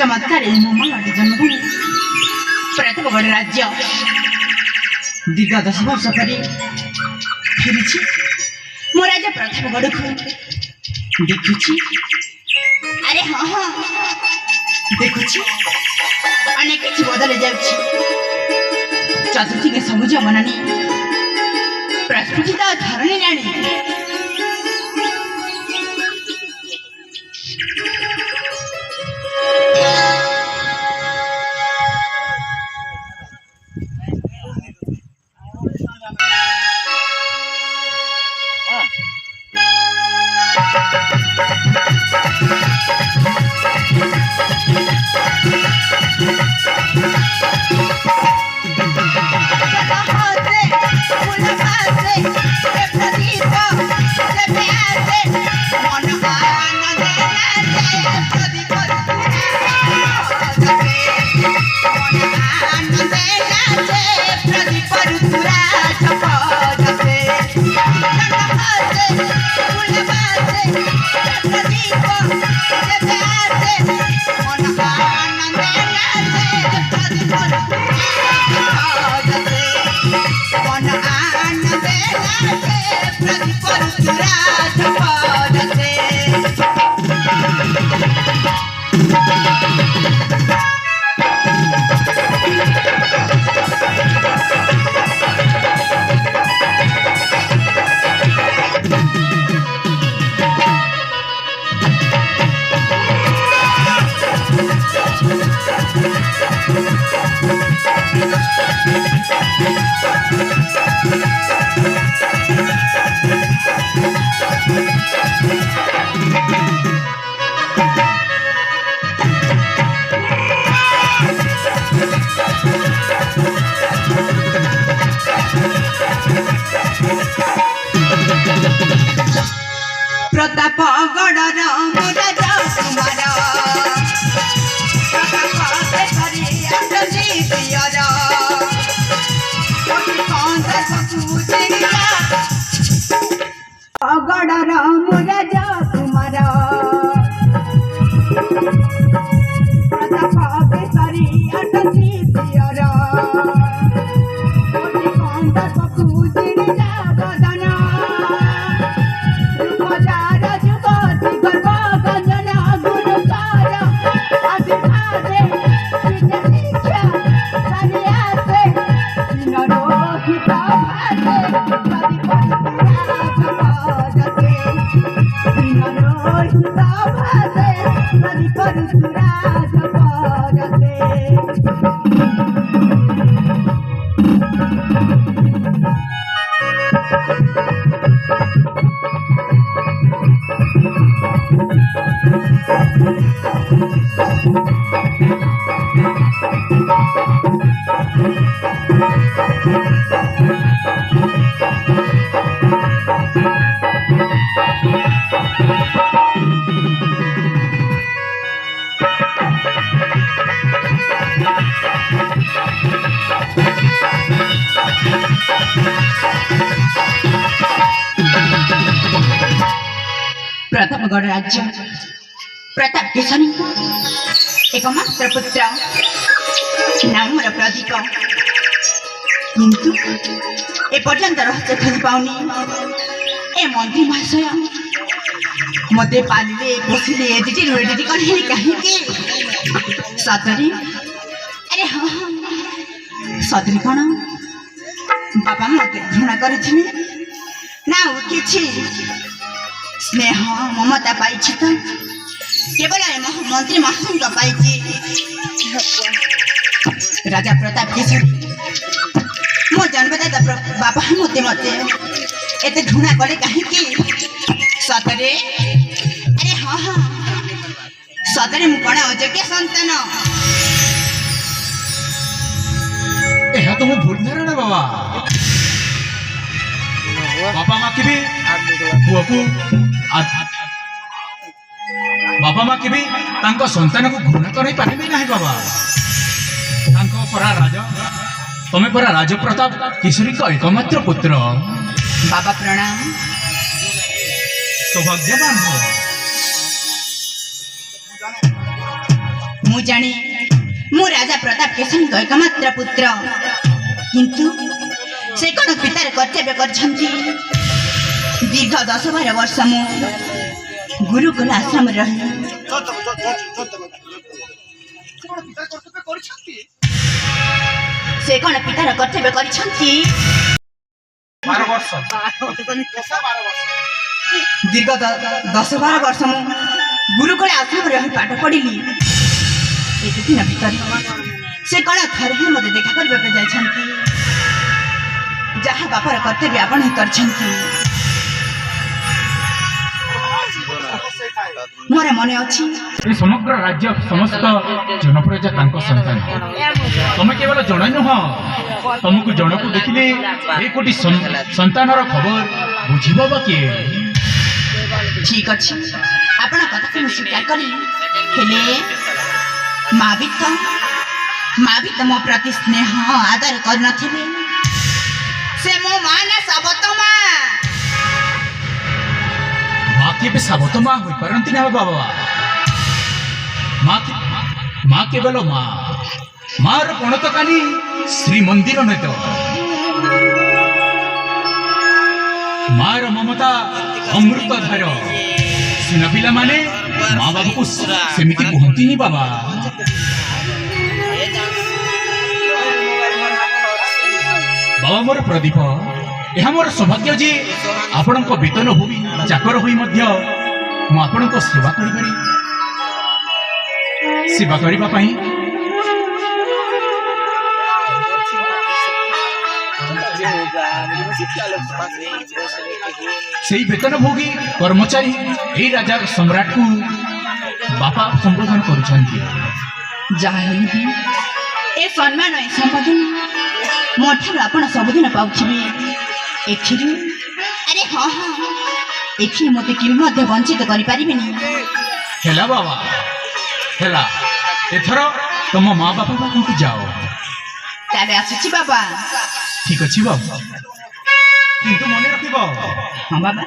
चमत्कार मोमाटी जन्मभूमि प्रतापगढ़ राज्य दीर्घ 10 वर्ष पर फिरी मो राजा प्रतापगढ़ को देखुची। अरे हाँ हाँ देखुची अनेक किसी बदल जाउची। चतुर्थी के सबुज बनानी प्रस्फुटित धरणी राणी प्रतापगढ़ राजा कुमार अगड़ राम राजा कुमार प्रताप केसरी अटसी पियर प्रतापगढ़ राज्य प्रताप केसरी एकमात्र पुत्र नाम प्रदीप किंतु एपर्यंत रहस्य खोज पाऊनी ए मंत्री महाशय मत पालिले पोषिले एडिटी रेडिटी कहीं कहीं सतरी। अरे हाँ हाँ सतरी कौन बापा मत घृणा कर किसी स्नेह ममता पाई तो केवल मंत्री महाशय पाई राजा प्रताप केसरी मो जन्मदाता बापा मते मते एते घृणा करे कहीं सतरे। अरे हाँ हाँ सतरे मु कण अयोग्य संतान यह तो भूल धारणा बाबा बापा माँ की भी पुआ को बापा माँ की भी तांको संतान को घृणा कर पारे ना बाबा तांको परा राजा तुम्हें परा राज प्रताप केसरी का एकमात्र पुत्र बाबा प्रणाम सौभाग्यवान हो ମୁଁ ଜାଣେ ମୁଁ ରାଜା ପ୍ରତାପ କେଶରୀଙ୍କ ଏକମାତ୍ର ପୁତ୍ର, କିନ୍ତୁ ସେ କ'ଣ ପିତାର କର୍ତ୍ତବ୍ୟ କରିଛନ୍ତି? ଦୀର୍ଘ 10-12 ବର୍ଷ ମୁଁ ଗୁରୁକୁଳ ଆଶ୍ରମରେ ରହି ସେ କ'ଣ ପିତାର କର୍ତ୍ତବ୍ୟ କରିଛନ୍ତି? ଦୀର୍ଘ 10-12 ବର୍ଷ ମୁଁ ଗୁରୁକୁଳ ଆଶ୍ରମରେ ରହି ପାଠ ପଢ଼ିଲି। ଏତେ ଦିନ ଭିତରେ ସେ କ'ଣ ଥରେ ହିଁ ମୋତେ ଦେଖା କରିବାକୁ ଯାଇଛନ୍ତି? ଯାହା ବାପାର କର୍ତ୍ତବ୍ୟ ଆପଣ ହିଁ କରିଛନ୍ତି। ମୋର ମନେ ଅଛି ଏ ସମଗ୍ର ରାଜ୍ୟ ସମସ୍ତ ଜନପ୍ରଜା ତାଙ୍କ ସନ୍ତାନ। ତମେ କେବଳ ଜଣେ ନୁହଁ, ତମକୁ ଜଣକୁ ଦେଖିଲେ ଏ କୋଟି ସନ୍ତାନର ଖବର ବୁଝିବ ବା କିଏ? ଠିକ ଅଛି, ଆପଣ କଥାକୁ ମୁଁ ସ୍ୱୀକାର କଲି, ହେଲେ ମା ବି ତ ମୋ ପ୍ରତି ସ୍ନେହ ଆଦର କରିନଥିଲେ। ସେ ମୋ ମା ନା ସାବତ ମା। ମା କେବେ ସାବତ ମା ହୋଇପାରନ୍ତି ନା ବାବା। ମା କେବଳ ମା। ମାର ପଣତକାନି ଶ୍ରୀମନ୍ଦିର ନେତ। ମାର ମମତା ଅମୃତ ଧାର। ସିନା ପିଲାମାନେ ମା ବାବୁକୁ ସେମିତି କୁହନ୍ତିନି ବାବା। ବାବା ମୋର ପ୍ରଦୀପ, ଏହା ମୋର ସୌଭାଗ୍ୟ ଯେ ଆପଣଙ୍କ ବେତନ ଭୂମି ଚାକର ହୋଇ ମଧ୍ୟ ମୁଁ ଆପଣଙ୍କ ସେବା କରିପାରି। ସେବା କରିବା ପାଇଁ ସେଇ ବେତନ ଭୋଗୀ କର୍ମଚାରୀ ଏଇ ରାଜା ସମ୍ରାଟକୁ ବାପା ସମ୍ବୋଧନ କରୁଛନ୍ତି। ଯାହା ହେଲେ ବି ଏ ସମ୍ମାନ ଏ ସମ୍ବୋଧନ ମୋ ଠାରୁ ଆପଣ ସବୁଦିନ ପାଉଥିବେ। ଏଥିରୁ ଏଥିରେ ମୋତେ କେବେ ମଧ୍ୟ ବଞ୍ଚିତ କରିପାରିବେନି। ହେଲା ବାବା, ହେଲା। ଏଥର ତମ ମା ବାପା ପାଖକୁ ଯାଅ। ତାହେଲେ ଆସୁଛି ବାବା। ଠିକ ଅଛି ବାବା, କିନ୍ତୁ ମନେ ରଖିବ, ହଁ ବାବା,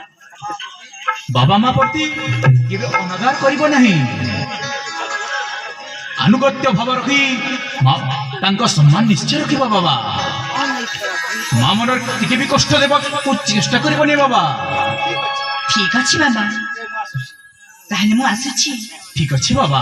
ବାବା ମା ପ୍ରତି କେବେ ଅନାଦର କରିବ ନାହିଁ। ଆନୁଗତ୍ୟ ଭାବ ରଖି ତାଙ୍କ ସମ୍ମାନ ନିଶ୍ଚୟ ରଖିବ ବାବା। ମା ମନରେ ଟିକେ ବି କଷ୍ଟ ଦେବାକୁ ଚେଷ୍ଟା କରିବନି ବାବା। ଠିକ ଅଛି ବାବା, ତାହେଲେ ମୁଁ ଆସୁଛି। ଠିକ ଅଛି ବାବା।